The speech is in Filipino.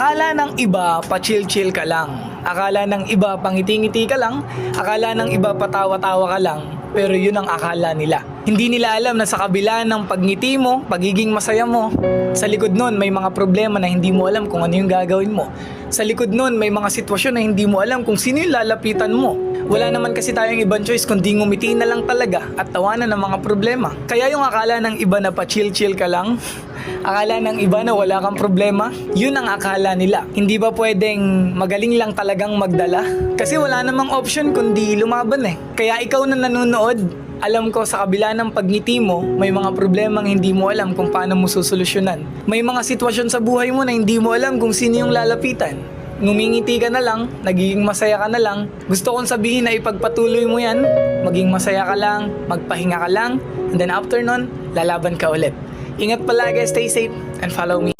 Akala ng iba, pa-chill-chill ka lang. Akala ng iba, pangiti-ngiti ka lang. Akala ng iba, patawa-tawa ka lang. Pero yun ang akala nila. Hindi nila alam na sa kabila ng pagngiti mo, pagiging masaya mo, sa likod nun may mga problema na hindi mo alam kung ano yung gagawin mo. Sa likod nun may mga sitwasyon na hindi mo alam kung sino yung lalapitan mo. Wala naman kasi tayong ibang choice kundi ngumiti na lang talaga at tawanan ng mga problema. Kaya yung akala ng iba na pa-chill-chill ka lang, akala ng iba na wala kang problema, yun ang akala nila. Hindi ba pwedeng magaling lang talagang magdala? Kasi wala namang option kundi lumaban eh. Kaya ikaw na nanonood, alam ko sa kabila ng pagngiti mo, may mga problemang hindi mo alam kung paano mo susolusyonan. May mga sitwasyon sa buhay mo na hindi mo alam kung sino yung lalapitan. Ngumingiti ka na lang, nagiging masaya ka na lang. Gusto kong sabihin na ipagpatuloy mo yan, maging masaya ka lang, magpahinga ka lang, and then after nun, lalaban ka ulit. Ingat palagi, stay safe, and follow me.